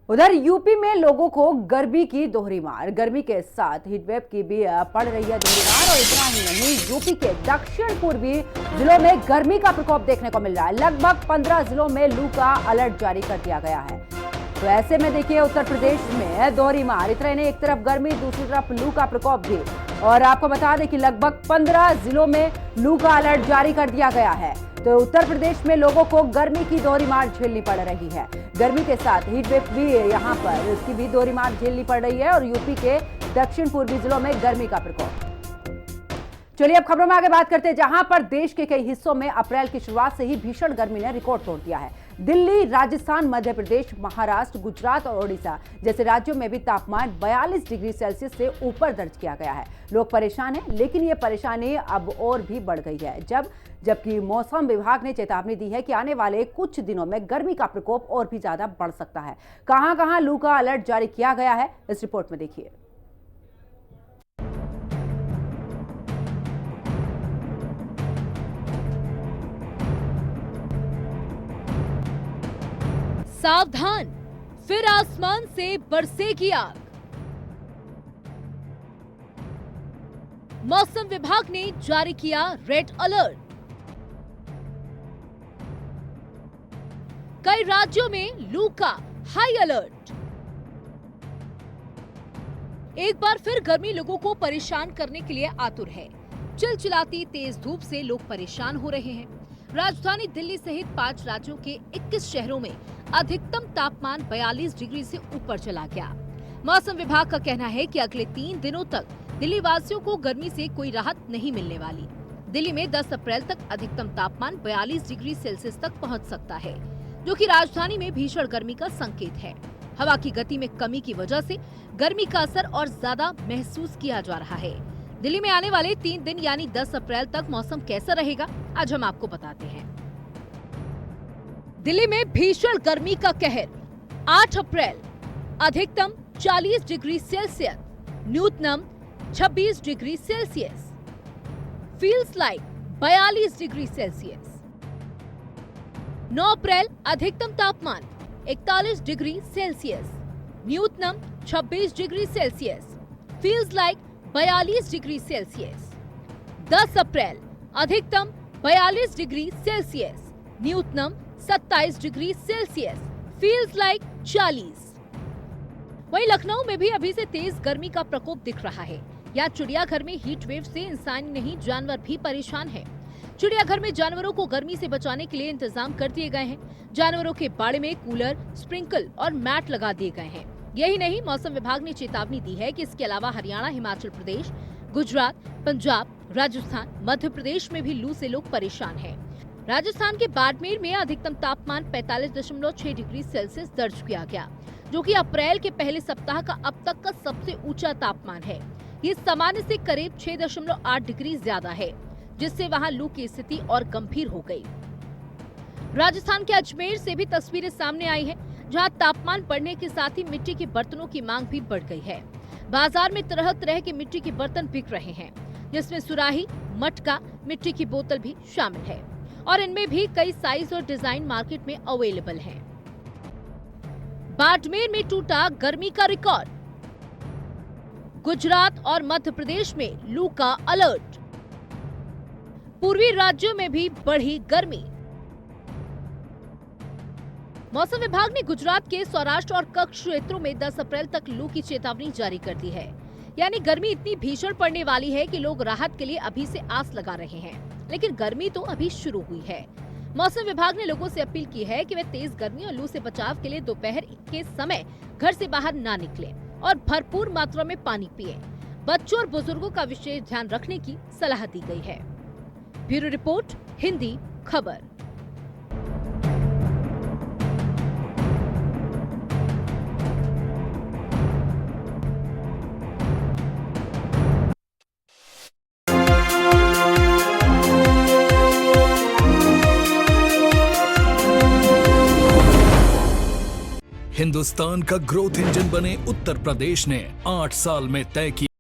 उधर यूपी में लोगों को गर्मी की दोहरी मार। गर्मी के साथ हीटवेव की भी पड़ रही है दोहरी मार। और इतना ही नहीं, यूपी के दक्षिण पूर्वी जिलों में गर्मी का प्रकोप देखने को मिल रहा है। लगभग 15 जिलों में लू का अलर्ट जारी कर दिया गया है। तो ऐसे में देखिए, उत्तर प्रदेश में दोहरी मार। इतना ही नहीं, एक तरफ गर्मी, दूसरी तरफ लू का प्रकोप भी। और आपको बता दें कि लगभग 15 जिलों में लू का अलर्ट जारी कर दिया गया है। तो उत्तर प्रदेश में लोगों को गर्मी की दोहरी मार झेलनी पड़ रही है। गर्मी के साथ हीटवेव भी यहां पर उसकी भी दोहरी मार झेलनी पड़ रही है। और यूपी के दक्षिण पूर्वी जिलों में गर्मी का प्रकोप। चलिए अब खबरों में आगे बात करते हैं, जहां पर देश के कई हिस्सों में अप्रैल की शुरुआत से ही भीषण गर्मी ने रिकॉर्ड तोड़ दिया है। दिल्ली, राजस्थान, मध्य प्रदेश, महाराष्ट्र, गुजरात और ओडिशा जैसे राज्यों में भी तापमान 42 डिग्री सेल्सियस से ऊपर दर्ज किया गया है। लोग परेशान हैं, लेकिन ये परेशानी अब और भी बढ़ गई है जबकि मौसम विभाग ने चेतावनी दी है कि आने वाले कुछ दिनों में गर्मी का प्रकोप और भी ज्यादा बढ़ सकता है। कहां कहां लू का अलर्ट जारी किया गया है, इस रिपोर्ट में देखिए। सावधान, फिर आसमान से बरसेगी आग। मौसम विभाग ने जारी किया रेड अलर्ट। कई राज्यों में लू का हाई अलर्ट। एक बार फिर गर्मी लोगों को परेशान करने के लिए आतुर है। चिलचिलाती तेज धूप से लोग परेशान हो रहे हैं। राजधानी दिल्ली सहित 5 राज्यों के 21 शहरों में अधिकतम तापमान 42 डिग्री से ऊपर चला गया। मौसम विभाग का कहना है कि अगले 3 दिनों तक दिल्ली वासियों को गर्मी से कोई राहत नहीं मिलने वाली। दिल्ली में 10 अप्रैल तक अधिकतम तापमान 42 डिग्री सेल्सियस तक पहुंच सकता है, जो कि राजधानी में भीषण गर्मी का संकेत है। हवा की गति में कमी की वजह से गर्मी का असर और ज्यादा महसूस किया जा रहा है। दिल्ली में आने वाले 3 दिन यानी 10 अप्रैल तक मौसम कैसा रहेगा, आज हम आपको बताते हैं। दिल्ली में भीषण गर्मी का कहर। 8 अप्रैल अधिकतम 40 डिग्री सेल्सियस, न्यूनतम 26 degree Celsius, feels like 42 degree Celsius. 9 अप्रैल अधिकतम तापमान 41 डिग्री सेल्सियस, न्यूनतम 26 degree Celsius, feels like 42 degree Celsius. 10 अप्रैल अधिकतम 42 डिग्री सेल्सियस, न्यूनतम 27 डिग्री सेल्सियस, फील्स लाइक 40। वहीं लखनऊ में भी अभी से तेज गर्मी का प्रकोप दिख रहा है। यहाँ चिड़ियाघर में हीट वेव से इंसान नहीं, जानवर भी परेशान हैं। चिड़ियाघर में जानवरों को गर्मी से बचाने के लिए इंतजाम कर दिए गए हैं। जानवरों के बाड़े में कूलर, स्प्रिंकल और मैट लगा दिए गए हैं। यही नहीं, मौसम विभाग ने चेतावनी दी है कि इसके अलावा हरियाणा, हिमाचल प्रदेश, गुजरात, पंजाब, राजस्थान, मध्य प्रदेश में भी लू से लोग परेशान हैं। राजस्थान के बाड़मेर में अधिकतम तापमान 45.6 डिग्री सेल्सियस दर्ज किया गया, जो कि अप्रैल के पहले सप्ताह का अब तक का सबसे ऊंचा तापमान है। ये सामान्य से करीब 6.8 डिग्री ज्यादा है, जिससे वहां लू की स्थिति और गंभीर हो गई। राजस्थान के अजमेर से भी तस्वीरें सामने आई हैं, जहां तापमान बढ़ने के साथ ही मिट्टी के बर्तनों की मांग भी बढ़ गई है। बाजार में तरह तरह के मिट्टी के बर्तन बिक रहे हैं, जिसमें सुराही, मटका, मिट्टी की बोतल भी शामिल है। और इनमें भी कई साइज और डिजाइन मार्केट में अवेलेबल हैं। बाड़मेर में टूटा गर्मी का रिकॉर्ड। गुजरात और मध्य प्रदेश में लू का अलर्ट। पूर्वी राज्यों में भी बढ़ी गर्मी। मौसम विभाग ने गुजरात के सौराष्ट्र और कच्छ क्षेत्रों में 10 अप्रैल तक लू की चेतावनी जारी कर दी है। यानी गर्मी इतनी भीषण पड़ने वाली है कि लोग राहत के लिए अभी से आस लगा रहे हैं, लेकिन गर्मी तो अभी शुरू हुई है। मौसम विभाग ने लोगों से अपील की है कि वे तेज गर्मी और लू से बचाव के लिए दोपहर के समय घर से बाहर ना निकलें और भरपूर मात्रा में पानी पिएं। बच्चों और बुजुर्गों का विशेष ध्यान रखने की सलाह दी गई है। ब्यूरो रिपोर्ट, हिंदी खबर। हिंदुस्तान का ग्रोथ इंजन बने उत्तर प्रदेश ने 8 साल में तय किया